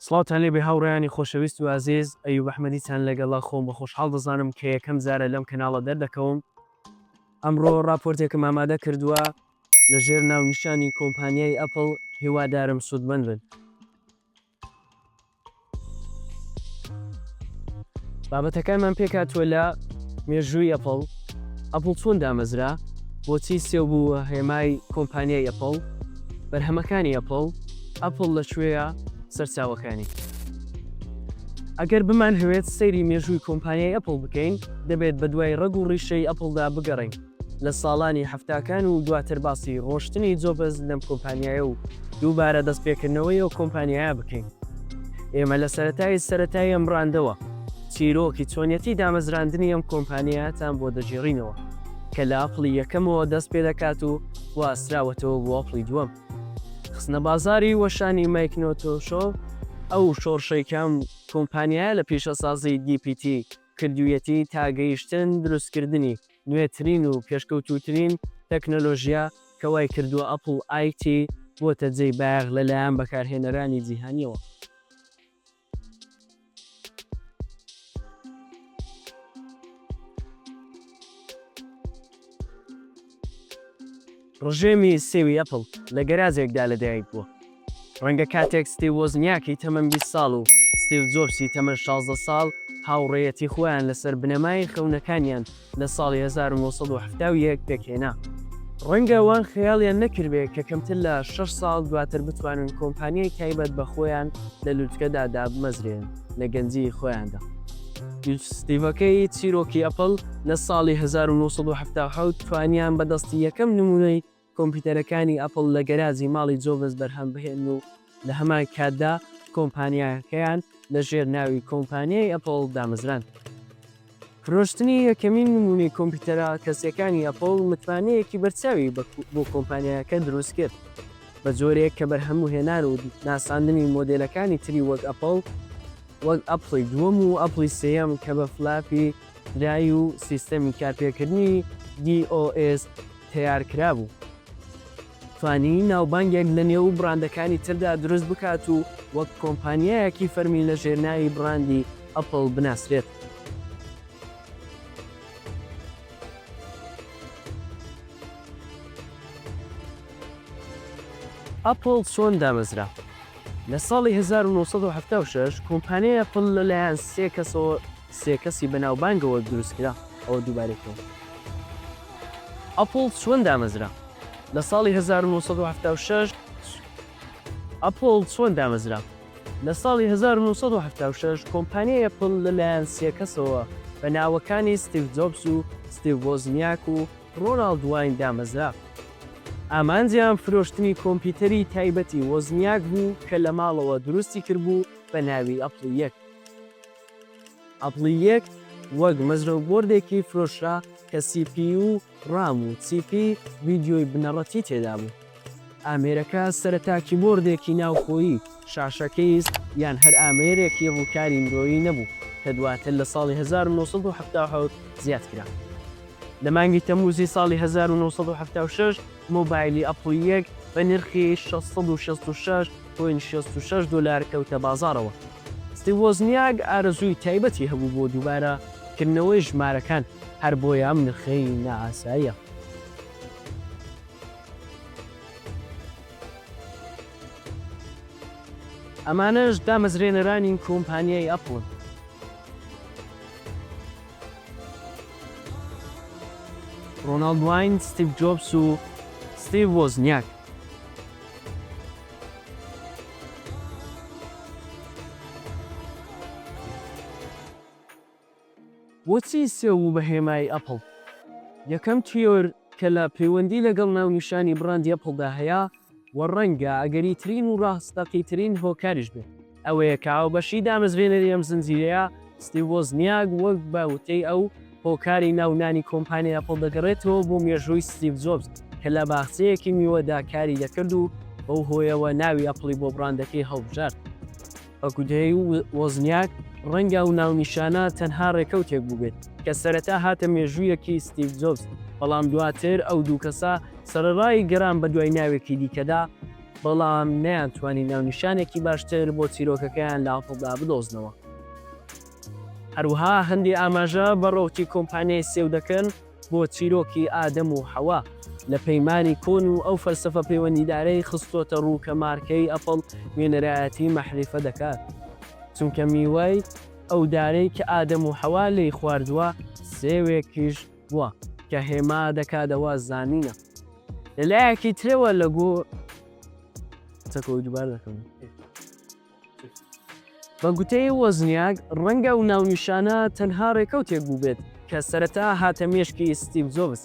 سڵاوتان لێ بێ هاوڕێیانی خۆشەویست و ئازیز ئەیوب ئەحمەدیتان لەگەڵا خۆم بە خۆشحاڵ دەزانم کە یەکەم جارە لەم کەناڵە دەردەکەوم. ئەمڕۆ راپۆرتێکم ئامادە کردووە لەژێر ناونیشانی کۆمپانیای ئەپڵ. هیوادارم سوودمەند بن. بابەتەکانمان پێکاتوە لە مێژووی ئەپڵ چۆن دامەزرا، بۆچی سێو بووە هێمای کۆمپانیای ئەپڵ، بەرهەمەکانی ئەپڵ لەکوێیە سەرچاوەکانی. ئەگەر بمان هەوێت سەیری مێژووی کۆمپانیای ئەپڵ بکەین، دەبێت بە دوای ڕەگ و ڕیشەی ئەپڵدا بگەڕین لە ساڵانی هەفتاکان و دواتر باسی ڕۆشتنی جۆبز لەم کۆمپانیایە و دووبارە دەستپێکردنەوەی ئەو کۆمپانیایە بکەین. ئێمە لە سەرەتای ئەم ڕاندەوە چیرۆکی چۆنیەتی دامەزراندنی ئەم کۆمپانیایەتان بۆ دەژێڕینەوە کە لە ئەپڵی یەکەمەوە دەست پێ دەکات و واسراوەتەوە بۆ ئەپڵی دووەم. خستنە بازاری وەشانی مایکنۆتۆشۆ ئەو شۆڕشەیکەم کۆمپانیایە لە پیشەسازی DPT کردوویەتی تا گەیشتن دروستکردنی نوێترین و پێشکەوتوترین تەکنەلۆژیا کە وای کردووە ئەپڵ IT بۆتە جێی باغ لەلایەن بەکارهێنەرانی جیهانیەوە. ڕژێمی سێوی ئەپڵ لە گەراجێکدا لەدایک بووە. ڕەنگە کاتێک ستیڤ وۆزنیاکی تەمەن 20 ساڵ و ستیڤ جۆبسی تەمەن 16 ساڵ هاوڕێیەتی خۆیان لەسەر بنەمای خەونەکانیان لە ساڵی 1970 پێکهێنا. ڕەنگە وان خەیاڵیان نەکردبێت کە کەمتر لە 6 ساڵ دواتر بتوانن کۆمپانیای تایبەت بە خۆیان لە لووتکەدا دابمەزرێن لە گەنجی خۆیاندا. ستیڤەکەی چیرۆکی ئەپڵ لە ساڵی 1970 توانیان بەدەستی یەکەم نمونەی کۆمپیوتەرەکانی ئەپڵ لە گەراجی ماڵی جۆبز بەرهەم بهێن و لە هەمان کاتدا کۆمپانیاکەیان لە ژێر ناوی کۆمپانیای ئەپڵ دامەزران. فرۆشتنی یەکەمین نمونەی کۆمپیوتەرە کەسیەکانی ئەپڵ متمانەیەکی بەرچاوی بۆ کۆمپانیاکە دروست کرد بە جۆرێک کە بەرهەموو هێنان و ناساندنی مۆدێلەکانی تری وەک ئەپڵی دووەم و ئەپڵی سێەم کە بە فلاپی درای و سیستەمی کارپێکردنی DOS تیارکرا بوو. توانی ناوبانگێک لە نێو براندەکانی تردا دروست بکات و وەک کۆمپانیایەکی فەرمی لە ژێرناوی براندی ئەپڵ بناسرێت. ئەپڵ چۆن دامەزرا؟ لە ساڵی 1976 کۆمپانیای ئەپڵ لەلایەن سێ کەسی بەناوبانگەوە دروستکرا. ئەوە دووبارێکەوە. ئەپڵ چۆن دامەزرا؟ لە ساڵی 1976 ئەپڵ چۆن دامەزرا؟ لە ساڵی 1976 کۆمپانیای ئەپڵ لەلایەن سێ کەسەوە بە ناوەکانی ستیڤ جۆبس و ستیڤ وۆزنیاک و ڕۆناڵد واین دامەزرا. ئامانجیان فرۆشتنی کۆمپیوتەری تایبەتی وۆزنیاک بوو کە لە ماڵەوە دروستی کردبوو بە ناوی ئەپڵی یەک. ئەپڵی یەک وەک مەزرەوبۆردێکی فرۆشرا کە CPU ڕام و چیپی ڤیدیۆی بنەڕەتی تێدا بوو. ئامێرەکە سەرەتا کیبۆردێکی ناوخۆیی شاشەکەیست یان هەر ئامێرێکی ڕووکاری مرۆیی نەبوو کە دواتر لە ساڵی 1970 زیاد کرا. لە مانگی تەمووزی ساڵی 1976 مۆبایلی ئەپڵی یەک بە نرخی $666.66 کەوتە بازاڕەوە. ستیڤ وۆزنیاک ئارەزووی تایبەتی هەبوو بۆ دووبارەکردنەوەی ژمارەکان هەر بۆیە ئەم نرخەی نائاساییە. ئەمانەش دامەزرێنەرانی کۆمپانیای ئەپڵن. ڕۆناڵد واین، ستیڤ جۆبس و ستیڤ وۆزنیاک. بۆچی سێو بوو بە هێمای ئەپڵ؟ یەکەم تیۆر کە لە پەیوەندی لەگەڵ ناونیشانی بڕاندی ئەپڵدا هەیە وە ڕەنگە ئەگەریترین و ڕاستەقیترین هۆکاریش بێت ئەوەیە کە ئاوبەشی دامەزرێنەری ئەم زنجیرەیە ستیڤ وۆزنیاک وەک باوتەی ئەو هۆکاری ناونانی کۆمپانیای ئەپڵ دەگەڕێتەوە بۆ مێژووی ستیڤ جۆبس کە لە باخچەیەکی میوەدا کاری دەکرد و بەو هۆیەوە ناوی ئەپڵی بۆ بڕاندەکەی هەڵبژارد. ئەگودەی وۆزنیاک ڕەنگە و ناونیشانە تەنها ڕێکەوتێک بوو بێت کە سەرەتا هاتە مێژوویەکی ستیڤ جۆبس، بەڵام دواتر ئەو دوو کەسە سەرەڕای گەران بە دوای ناوێکی دیکەدا بەڵام نەیانتوانی ناونیشانێکی باشتر بۆ چیرۆکەکەیان لە ئاپڵدا بدۆزنەوە. هەروەها هەندی ئاماژە بەڕۆکی کۆمپانیای سێو دەکەن بۆ چیرۆکی ئادەم و حەوا لە پەیمانی کۆن و ئەو فەلسەفە پەیوەندیدارەی خستۆتە ڕوو کە مارکەی ئەپڵ وێنەرایەتی مەحریفە دەکات، چونکە میوەی ئەو دارەی کە ئادەم و حەوا لێی خواردووە سێوێکیش بووە کە هێما دەکاتەوە زانینە. لەلایەکی ترەوە لە بە گوتەی وەزنیاک ڕەنگە و ناونیشانە تەنها ڕێکەوتێک بوو بێت کە سەرەتا هاتە مێشکی ستیڤ جۆبس،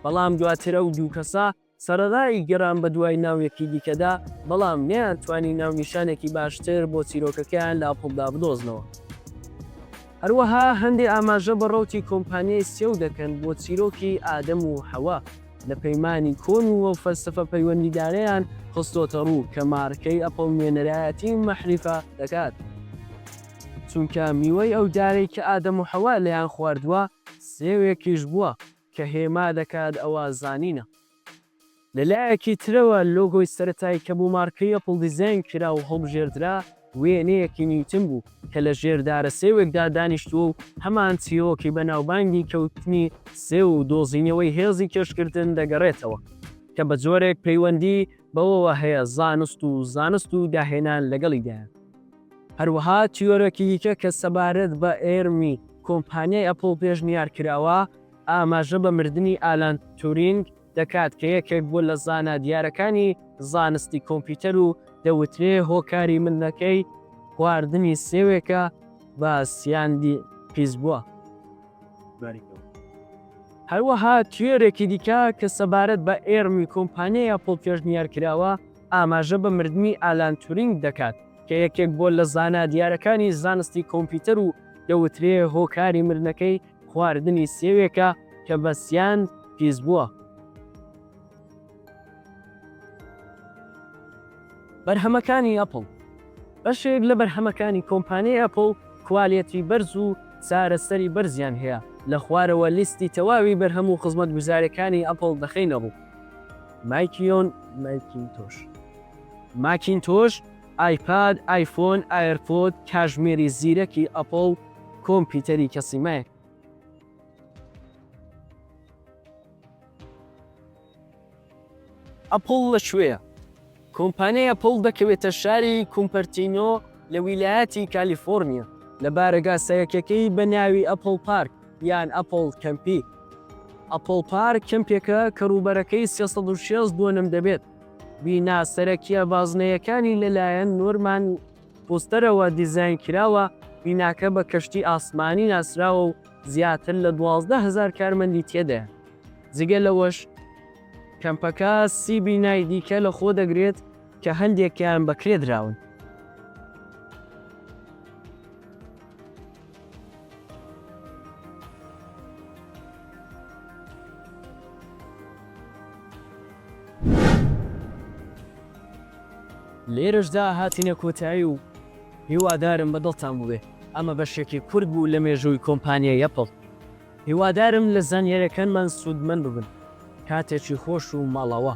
بەڵام دواترە و دوو کەسا سەرەڕای گەڕان بە دوای ناویەکی دیکەدا، بەڵام نەیانتوانی ناونیشانێکی باشتر بۆ چیرۆکەکەیان لە ئاپڵدا بدۆزنەوە. هەروەها هەندێک ئاماژە بەڕۆتی کۆمپانیای سێو دەکەن بۆ چیرۆکی ئادەم و حەوا لە پەیمانی کۆن و فەلسەفە پەیوەندیدارەیان خستۆتە ڕوو کە مارکەی ئەپڵ وێنەرایەتی مەحریفە دەکات، چونکە میوەی ئەو دارەی کە ئادەم و حەوا لەیان خواردووە سێوێکیش بووە کە هێما دەکات ئەوە زانینە. لەلایەکی ترەوە لۆگۆی سەرەتایی کە بوو مارکەی ئەپڵ دیزاین کرا و هەڵبژێردرا وێنەیەکی نیوتن بوو کە لە ژێردارە سێوێکدا دانیشتووە و هەمان چیرۆکی بەناوبانگی کەوتنی سێ و دۆزینەوەی هێزی کێشکردن دەگەڕێتەوە کە بە جۆرێک پەیوەندی بەوەوە هەیە زانست و داهێنان لەگەڵیدایە. هەروەها تیۆرەکی دیکە کە سەبارەت بە ئێرمی کۆمپانیای ئەپڵ پێشنیار کراوە ئاماژە بە مردنی ئالان تورینگ دەکات کە یەکێک بوو لە زانە دیارەکانی زانستی کۆمپیوتەر و دەوترێ هۆکاری مندەکەی خواردنی سێوێکە بە سیاندی پیس بووە. هەروەها توێرێکی دیکە کە سەبارەت بە ئێرمی کۆمپانیای ئەپڵ پێشنیار کراوە ئاماژە بە مردنی ئالان تورینگ دەکات کە یەکێک بۆ لە زانە دیارەکانی زانستی کۆمپیوتەر و دەوترێ هۆکاری مردنەکەی خواردنی سێوێکە کە بە سیاند پیس بووە. بەرهەمەکانی ئەپڵ بەشێک لە بەرهەمەکانی کۆمپانیای ئەپڵ کوالێتی بەرز و چارەسەری بەرزیان هەیە لە خوارەوە لیستی تەواوی بەرهەم و خزمەتگوزارەکانی ئەپڵ دەخینە ڕوو: ماکینتۆش، ئایپاد، ئایفۆن، ئایرپۆد، کاژمێری زیرەکی ئەپڵ، کۆمپیوتەری کەسیمایە. ئەپڵ لەکوێیە؟ کۆمپانیای ئەپڵ دەکەوێتە شاری کومپەرتینۆ لە ویلایەتی کالیفۆرنیا لە بارەگا سەیەکەکەی بە ناوی ئەپڵ پارک یان ئەپڵ کەمپی. ئەپڵ پارک کەمپێکە کە ڕووبەرەکەی 360 دۆنم دەبێت. بینا سەرەکیە بازنەیەکانی لەلایەن نۆرمان پۆستەرەوە دیزاین کراوە. بیناکە بە کەشتی ئاسمانی ناسراوە و زیاتر لە 12,000 کارمەندی تێدایە. جگە لەوەش کەمپەکە 30 بینای دیکە لە خۆ دەگرێت کە هەندێکیان بەکرێ دراون. لێرەشدا هاتینە کۆتایی و هیوادارم بەدڵتان بووێ ئەمە بەشێکی کورد بوو لە مێژووی کۆمپانیای ئەپڵ. هیوادارم لە زانیاریەکانمان سوودمەند ببن. کاتێکی خۆش و ماڵەوە.